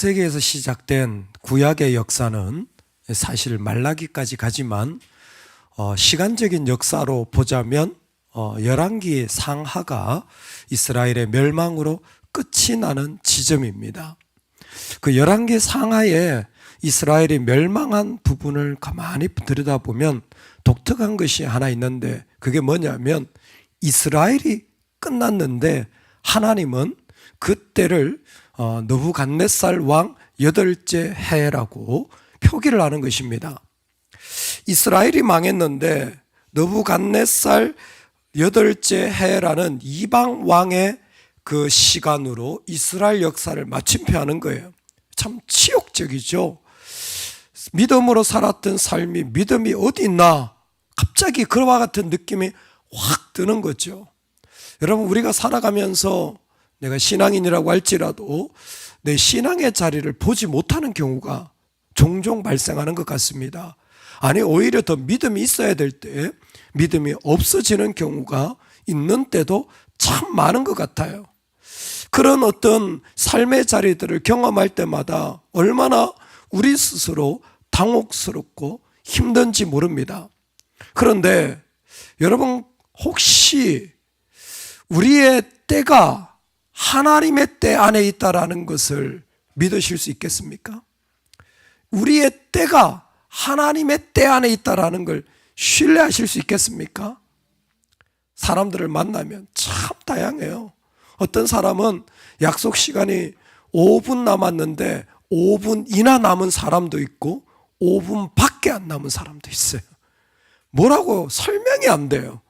세계에서 시작된 구약의 역사는 사실 말라기까지 가지만 시간적인 역사로 보자면 열왕기 상하가 이스라엘의 멸망으로 끝이 나는 지점입니다. 그 열왕기 상하에 이스라엘이 멸망한 부분을 가만히 들여다보면 독특한 것이 하나 있는데, 그게 뭐냐면 이스라엘이 끝났는데 하나님은 그때를 느부갓네살 왕 8째 해라고 표기를 하는 것입니다. 이스라엘이 망했는데 느부갓네살 8째 해라는 이방 왕의 그 시간으로 이스라엘 역사를 마침표하는 거예요. 참 치욕적이죠. 믿음으로 살았던 삶이 믿음이 어디 있나, 갑자기 그와 같은 느낌이 확 드는 거죠. 여러분, 우리가 살아가면서 내가 신앙인이라고 할지라도 내 신앙의 자리를 보지 못하는 경우가 종종 발생하는 것 같습니다. 아니, 오히려 더 믿음이 있어야 될 때 믿음이 없어지는 경우가 있는 때도 참 많은 것 같아요. 그런 어떤 삶의 자리들을 경험할 때마다 얼마나 우리 스스로 당혹스럽고 힘든지 모릅니다. 그런데 여러분, 혹시 우리의 때가 하나님의 때 안에 있다라는 것을 믿으실 수 있겠습니까? 우리의 때가 하나님의 때 안에 있다라는 걸 신뢰하실 수 있겠습니까? 사람들을 만나면 참 다양해요. 어떤 사람은 약속 시간이 5분 남았는데 5분이나 남은 사람도 있고 5분밖에 안 남은 사람도 있어요. 뭐라고 설명이 안 돼요.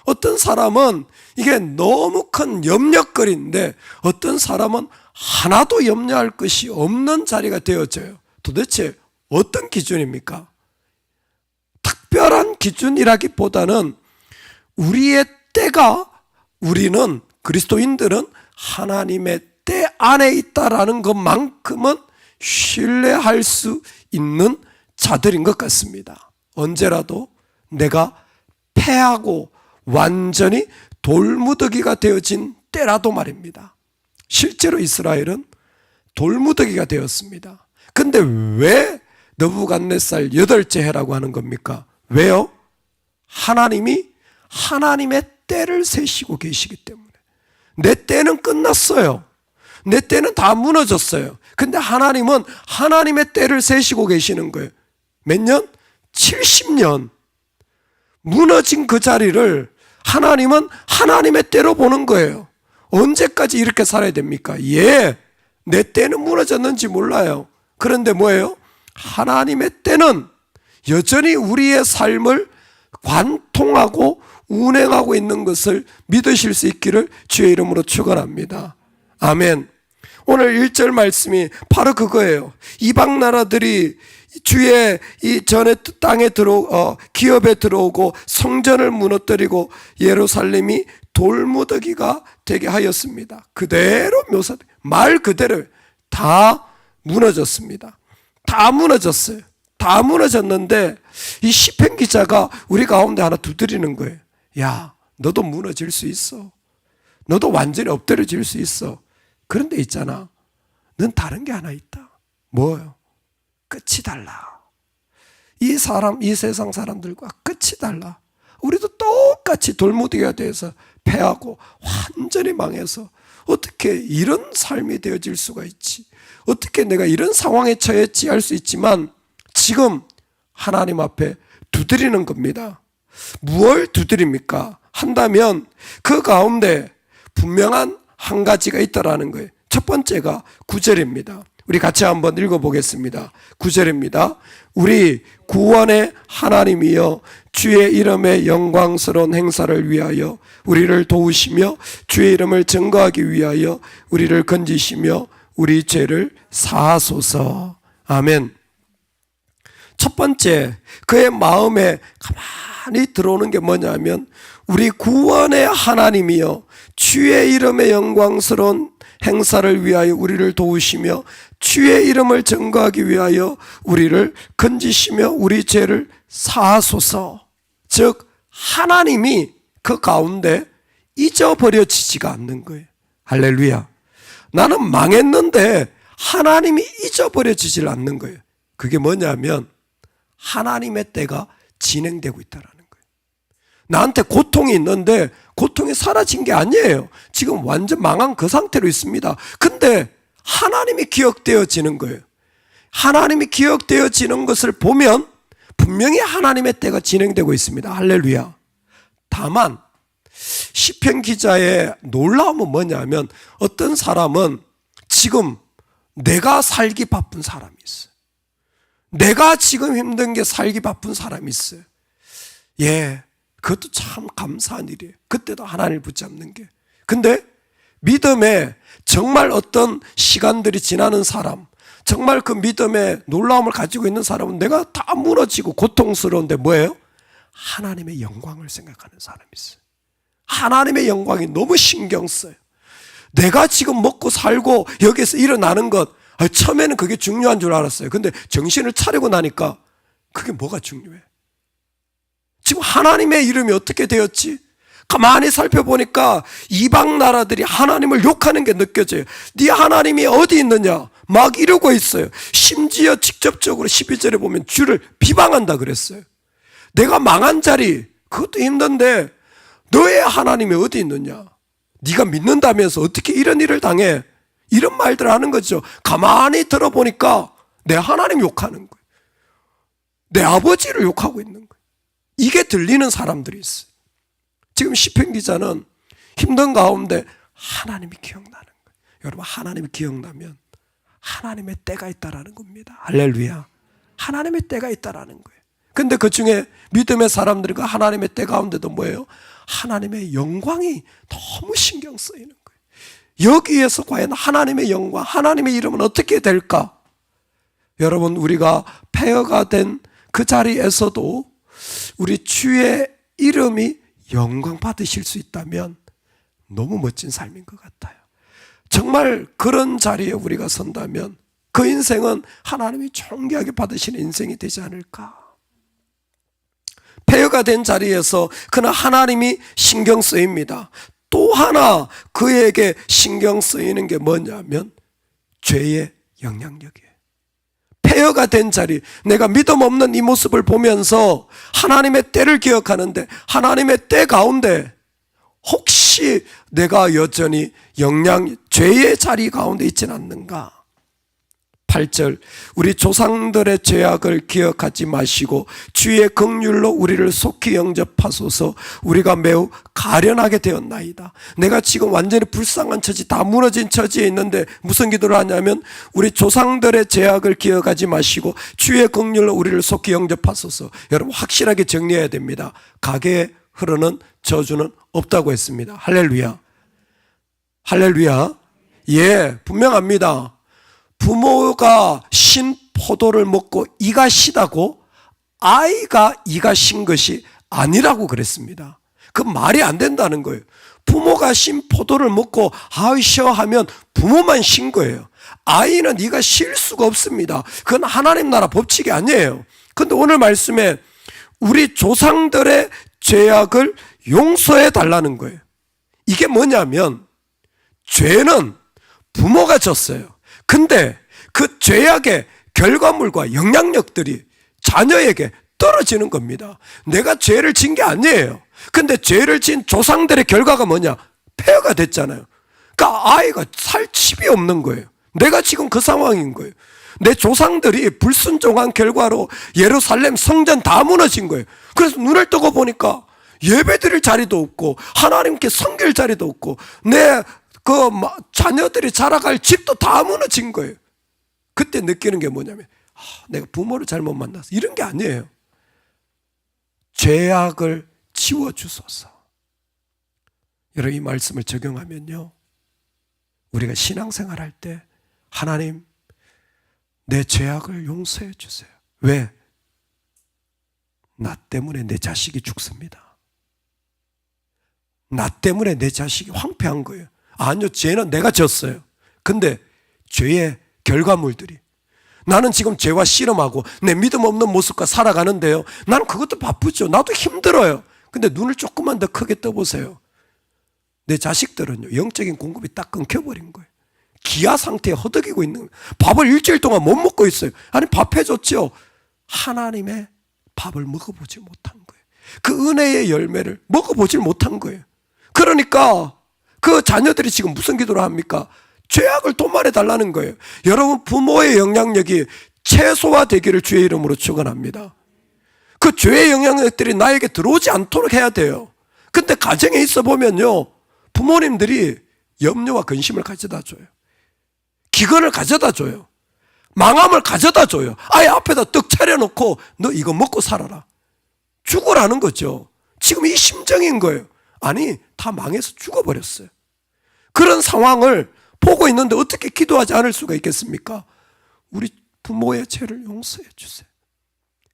어떤 사람은 이게 너무 큰 염려거리인데 어떤 사람은 하나도 염려할 것이 없는 자리가 되어져요. 도대체 어떤 기준입니까? 특별한 기준이라기보다는 우리의 때가, 우리는 그리스도인들은 하나님의 때 안에 있다라는 것만큼은 신뢰할 수 있는 자들인 것 같습니다. 언제라도 내가 패하고 완전히 돌무더기가 되어진 때라도 말입니다. 실제로 이스라엘은 돌무더기가 되었습니다. 근데 왜 느부갓네살 8째 해라고 하는 겁니까? 왜요? 하나님이 하나님의 때를 세시고 계시기 때문에. 내 때는 끝났어요. 내 때는 다 무너졌어요. 근데 하나님은 하나님의 때를 세시고 계시는 거예요. 몇 년? 70년. 무너진 그 자리를 하나님은 하나님의 때로 보는 거예요. 언제까지 이렇게 살아야 됩니까? 내 때는 무너졌는지 몰라요. 그런데 뭐예요? 하나님의 때는 여전히 우리의 삶을 관통하고 운행하고 있는 것을 믿으실 수 있기를 주의 이름으로 축원합니다. 아멘. 오늘 1절 말씀이 바로 그거예요. 이방 나라들이 주의 이 전에 땅에 기업에 들어오고 성전을 무너뜨리고 예루살렘이 돌무더기가 되게 하였습니다. 그대로 말 그대로 다 무너졌습니다. 다 무너졌어요. 다 무너졌는데 이 시편 기자가 우리 가운데 하나 두드리는 거예요. 야, 너도 무너질 수 있어. 너도 완전히 엎드려질 수 있어. 그런데 있잖아, 넌 다른 게 하나 있다. 뭐예요? 끝이 달라. 이 세상 사람들과 끝이 달라. 우리도 똑같이 돌무더기가 돼서 패하고 완전히 망해서 어떻게 이런 삶이 되어질 수가 있지? 어떻게 내가 이런 상황에 처했지 할 수 있지만 지금 하나님 앞에 두드리는 겁니다. 무엇을 두드립니까? 한다면 그 가운데 분명한 한 가지가 있다라는 거예요. 첫 번째가 9절입니다. 우리 같이 한번 읽어보겠습니다. 9절입니다. 우리 구원의 하나님이여, 주의 이름의 영광스러운 행사를 위하여 우리를 도우시며 주의 이름을 증거하기 위하여 우리를 건지시며 우리 죄를 사하소서. 아멘. 첫 번째, 그의 마음에 가만히 들어오는 게 뭐냐면 우리 구원의 하나님이여, 주의 이름의 영광스러운 행사를 위하여 우리를 도우시며 주의 이름을 증거하기 위하여 우리를 건지시며 우리 죄를 사하소서. 즉 하나님이 그 가운데 잊어버려지지가 않는 거예요. 할렐루야. 나는 망했는데 하나님이 잊어버려지질 않는 거예요. 그게 뭐냐면 하나님의 때가 진행되고 있다라는 거예요. 나한테 고통이 있는데 고통이 사라진 게 아니에요. 지금 완전 망한 그 상태로 있습니다. 근데 하나님이 기억되어지는 거예요. 하나님이 기억되어지는 것을 보면 분명히 하나님의 때가 진행되고 있습니다. 할렐루야. 다만 시편 기자의 놀라움은 뭐냐면 어떤 사람은 지금 내가 살기 바쁜 사람이 있어요. 내가 지금 힘든 게 살기 바쁜 사람이 있어요. 예, 그것도 참 감사한 일이에요. 그때도 하나님을 붙잡는 게. 근데 믿음에 정말 어떤 시간들이 지나는 사람, 정말 그 믿음의 놀라움을 가지고 있는 사람은 내가 다 무너지고 고통스러운데 뭐예요? 하나님의 영광을 생각하는 사람이 있어요. 하나님의 영광이 너무 신경 써요. 내가 지금 먹고 살고 여기서 일어나는 것, 처음에는 그게 중요한 줄 알았어요. 근데 정신을 차리고 나니까 그게 뭐가 중요해? 지금 하나님의 이름이 어떻게 되었지? 가만히 살펴보니까 이방 나라들이 하나님을 욕하는 게 느껴져요. 네 하나님이 어디 있느냐? 막 이러고 있어요. 심지어 직접적으로 12절에 보면 주를 비방한다 그랬어요. 내가 망한 자리, 그것도 힘든데 너의 하나님이 어디 있느냐? 네가 믿는다면서 어떻게 이런 일을 당해? 이런 말들을 하는 거죠. 가만히 들어보니까 내 하나님 욕하는 거예요. 내 아버지를 욕하고 있는 거예요. 이게 들리는 사람들이 있어요. 지금 시편 기자는 힘든 가운데 하나님이 기억나는 거예요. 여러분, 하나님이 기억나면 하나님의 때가 있다라는 겁니다. 할렐루야. 하나님의 때가 있다라는 거예요. 근데 그 중에 믿음의 사람들이 그 하나님의 때 가운데도 뭐예요? 하나님의 영광이 너무 신경 쓰이는 거예요. 여기에서 과연 하나님의 영광, 하나님의 이름은 어떻게 될까? 여러분, 우리가 폐허가 된 그 자리에서도 우리 주의 이름이 영광 받으실 수 있다면 너무 멋진 삶인 것 같아요. 정말 그런 자리에 우리가 선다면 그 인생은 하나님이 존귀하게 받으시는 인생이 되지 않을까? 폐허가 된 자리에서 그는 하나님이 신경 쓰입니다. 또 하나 그에게 신경 쓰이는 게 뭐냐면 죄의 영향력이에요. 폐허가 된 자리, 내가 믿음 없는 이 모습을 보면서 하나님의 때를 기억하는데 하나님의 때 가운데 혹시 내가 여전히 죄의 자리 가운데 있지는 않는가? 8절, 우리 조상들의 죄악을 기억하지 마시고 주의 긍휼로 우리를 속히 영접하소서. 우리가 매우 가련하게 되었나이다. 내가 지금 완전히 불쌍한 처지, 다 무너진 처지에 있는데 무슨 기도를 하냐면 우리 조상들의 죄악을 기억하지 마시고 주의 긍휼로 우리를 속히 영접하소서. 여러분, 확실하게 정리해야 됩니다. 가게에 흐르는 저주는 없다고 했습니다. 할렐루야. 할렐루야. 예, 분명합니다. 부모가 신 포도를 먹고 이가 시다고 아이가 이가 신 것이 아니라고 그랬습니다. 그 말이 안 된다는 거예요. 부모가 신 포도를 먹고 아이셔 하면 부모만 신 거예요. 아이는 이가 실 수가 없습니다. 그건 하나님 나라 법칙이 아니에요. 그런데 오늘 말씀에 우리 조상들의 죄악을 용서해 달라는 거예요. 이게 뭐냐면 죄는 부모가 졌어요. 근데 그 죄악의 결과물과 영향력들이 자녀에게 떨어지는 겁니다. 내가 죄를 진 게 아니에요. 근데 죄를 진 조상들의 결과가 뭐냐? 폐허가 됐잖아요. 그러니까 아이가 살 집이 없는 거예요. 내가 지금 그 상황인 거예요. 내 조상들이 불순종한 결과로 예루살렘 성전 다 무너진 거예요. 그래서 눈을 뜨고 보니까 예배드릴 자리도 없고 하나님께 섬길 자리도 없고 내 자녀들이 자라갈 집도 다 무너진 거예요. 그때 느끼는 게 뭐냐면 내가 부모를 잘못 만나서 이런 게 아니에요. 죄악을 지워주소서. 여러분, 이 말씀을 적용하면요, 우리가 신앙생활 할 때 하나님 내 죄악을 용서해 주세요. 왜? 나 때문에 내 자식이 죽습니다. 나 때문에 내 자식이 황폐한 거예요. 아니요, 죄는 내가 졌어요. 근데 죄의 결과물들이, 나는 지금 죄와 씨름하고 내 믿음 없는 모습과 살아가는데요, 나는 그것도 바쁘죠. 나도 힘들어요. 근데 눈을 조금만 더 크게 떠보세요. 내 자식들은요, 영적인 공급이 딱 끊겨버린 거예요. 기아 상태에 허덕이고 있는 거예요. 밥을 일주일 동안 못 먹고 있어요. 아니 밥 해줬죠. 하나님의 밥을 먹어보지 못한 거예요. 그 은혜의 열매를 먹어보질 못한 거예요. 그러니까 그 자녀들이 지금 무슨 기도를 합니까? 죄악을 도말해 달라는 거예요. 여러분, 부모의 영향력이 최소화되기를 주의 이름으로 축원합니다. 그 죄의 영향력들이 나에게 들어오지 않도록 해야 돼요. 근데 가정에 있어 보면요, 부모님들이 염려와 근심을 가져다 줘요. 기근을 가져다 줘요. 망함을 가져다 줘요. 아예 앞에다 떡 차려놓고 너 이거 먹고 살아라, 죽으라는 거죠. 지금 이 심정인 거예요. 아니, 다 망해서 죽어버렸어요. 그런 상황을 보고 있는데 어떻게 기도하지 않을 수가 있겠습니까? 우리 부모의 죄를 용서해 주세요.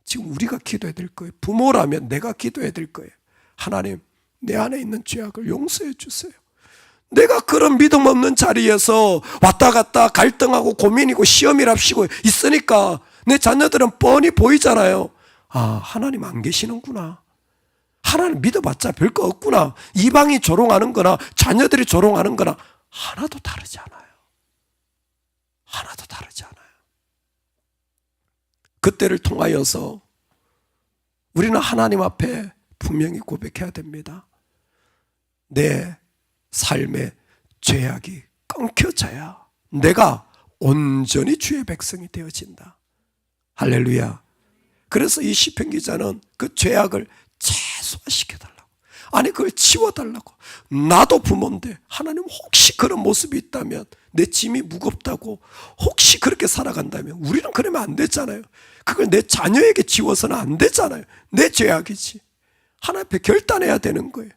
지금 우리가 기도해야 될 거예요. 부모라면 내가 기도해야 될 거예요. 하나님, 내 안에 있는 죄악을 용서해 주세요. 내가 그런 믿음 없는 자리에서 왔다 갔다 갈등하고 고민이고 시험이랍시고 있으니까 내 자녀들은 뻔히 보이잖아요. 아, 하나님 안 계시는구나. 하나님 믿어봤자 별거 없구나. 이방이 조롱하는 거나 자녀들이 조롱하는 거나 하나도 다르지 않아요. 하나도 다르지 않아요. 그때를 통하여서 우리는 하나님 앞에 분명히 고백해야 됩니다. 내 삶의 죄악이 끊겨져야 내가 온전히 주의 백성이 되어진다. 할렐루야. 그래서 이 시편 기자는 그 죄악을 최소화시켜달라고, 아니 그걸 치워달라고. 나도 부모인데 하나님 혹시 그런 모습이 있다면, 내 짐이 무겁다고 혹시 그렇게 살아간다면, 우리는 그러면 안 되잖아요. 그걸 내 자녀에게 지워서는 안 되잖아요. 내 죄악이지. 하나님 앞에 결단해야 되는 거예요.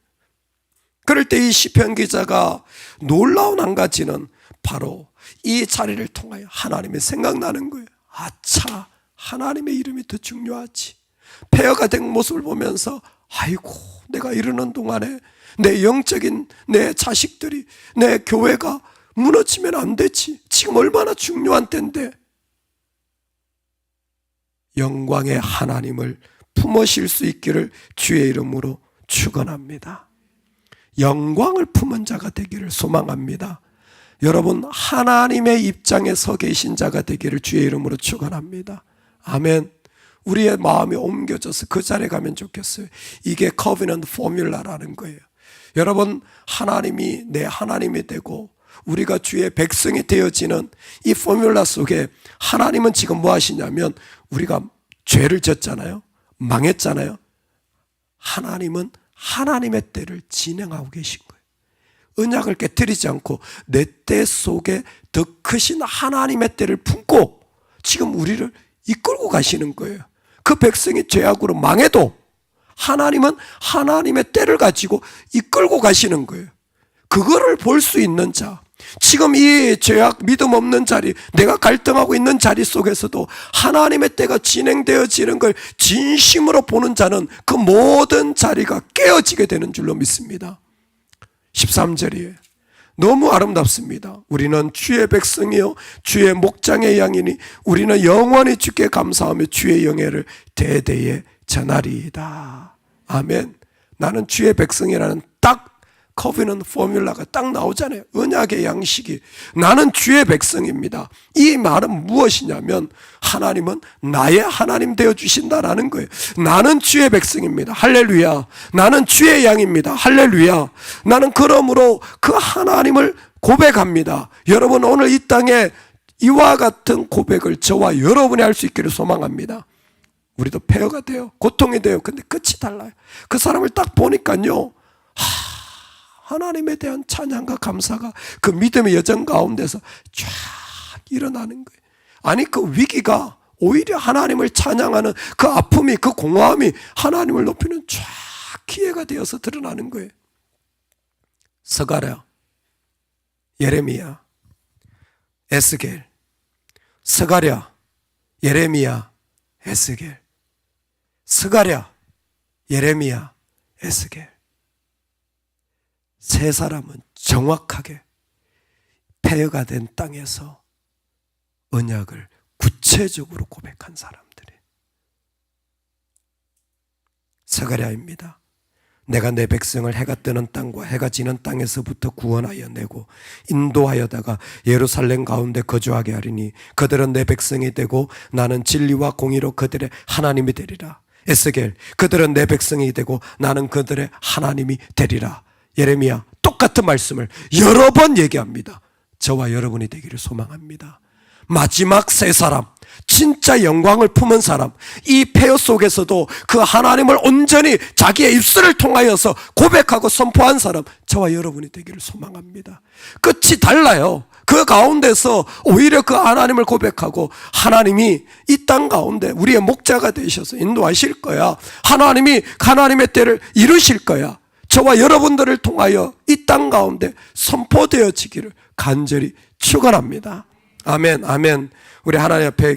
그럴 때 이 시편 기자가 놀라운 한 가지는 바로 이 자리를 통하여 하나님이 생각나는 거예요. 아차, 하나님의 이름이 더 중요하지. 폐허가 된 모습을 보면서 아이고, 내가 이러는 동안에 내 영적인 내 자식들이, 내 교회가 무너지면 안 되지. 지금 얼마나 중요한 때인데. 영광의 하나님을 품으실 수 있기를 주의 이름으로 축원합니다. 영광을 품은 자가 되기를 소망합니다. 여러분, 하나님의 입장에 서 계신 자가 되기를 주의 이름으로 축원합니다. 아멘. 우리의 마음이 옮겨져서 그 자리에 가면 좋겠어요. 이게 커비넌트 포뮬라라는 거예요. 여러분, 하나님이 내 하나님이 되고 우리가 주의 백성이 되어지는 이 포뮬라 속에 하나님은 지금 뭐 하시냐면, 우리가 죄를 졌잖아요. 망했잖아요. 하나님은 하나님의 때를 진행하고 계신 거예요. 언약을 깨뜨리지 않고 내 때 속에 더 크신 하나님의 때를 품고 지금 우리를 이끌고 가시는 거예요. 그 백성이 죄악으로 망해도 하나님은 하나님의 때를 가지고 이끌고 가시는 거예요. 그거를 볼 수 있는 자, 지금 이 죄악 믿음 없는 자리, 내가 갈등하고 있는 자리 속에서도 하나님의 때가 진행되어지는 걸 진심으로 보는 자는 그 모든 자리가 깨어지게 되는 줄로 믿습니다. 13절이에요. 너무 아름답습니다. 우리는 주의 백성이요 주의 목장의 양이니 우리는 영원히 주께 감사하며 주의 영예를 대대에 전하리이다. 아멘. 나는 주의 백성이라는 딱 커비넌트 포뮬라가 딱 나오잖아요. 언약의 양식이. 나는 주의 백성입니다. 이 말은 무엇이냐면 하나님은 나의 하나님 되어주신다라는 거예요. 나는 주의 백성입니다. 할렐루야. 나는 주의 양입니다. 할렐루야. 나는 그러므로 그 하나님을 고백합니다. 여러분, 오늘 이 땅에 이와 같은 고백을 저와 여러분이 할 수 있기를 소망합니다. 우리도 폐허가 돼요. 고통이 돼요. 근데 끝이 달라요. 그 사람을 딱 보니까요, 하나님에 대한 찬양과 감사가 그 믿음의 여정 가운데서 쫙 일어나는 거예요. 아니, 그 위기가 오히려 하나님을 찬양하는 그 아픔이, 그 공허함이 하나님을 높이는 쫙 기회가 되어서 드러나는 거예요. 스가랴, 예레미야, 에스겔. 스가랴, 예레미야, 에스겔. 스가랴, 예레미야, 에스겔. 세 사람은 정확하게 폐허가 된 땅에서 언약을 구체적으로 고백한 사람들이. 스가랴입니다. 내가 내 백성을 해가 뜨는 땅과 해가 지는 땅에서부터 구원하여 내고 인도하여다가 예루살렘 가운데 거주하게 하리니 그들은 내 백성이 되고 나는 진리와 공의로 그들의 하나님이 되리라. 에스겔, 그들은 내 백성이 되고 나는 그들의 하나님이 되리라. 예레미야, 똑같은 말씀을 여러 번 얘기합니다. 저와 여러분이 되기를 소망합니다. 마지막 세 사람, 진짜 영광을 품은 사람, 이 폐허 속에서도 그 하나님을 온전히 자기의 입술을 통하여서 고백하고 선포한 사람, 저와 여러분이 되기를 소망합니다. 끝이 달라요. 그 가운데서 오히려 그 하나님을 고백하고 하나님이 이 땅 가운데 우리의 목자가 되셔서 인도하실 거야. 하나님이 하나님의 때를 이루실 거야. 저와 여러분들을 통하여 이 땅 가운데 선포되어지기를 간절히 축원합니다. 아멘, 아멘. 우리 하나님 앞에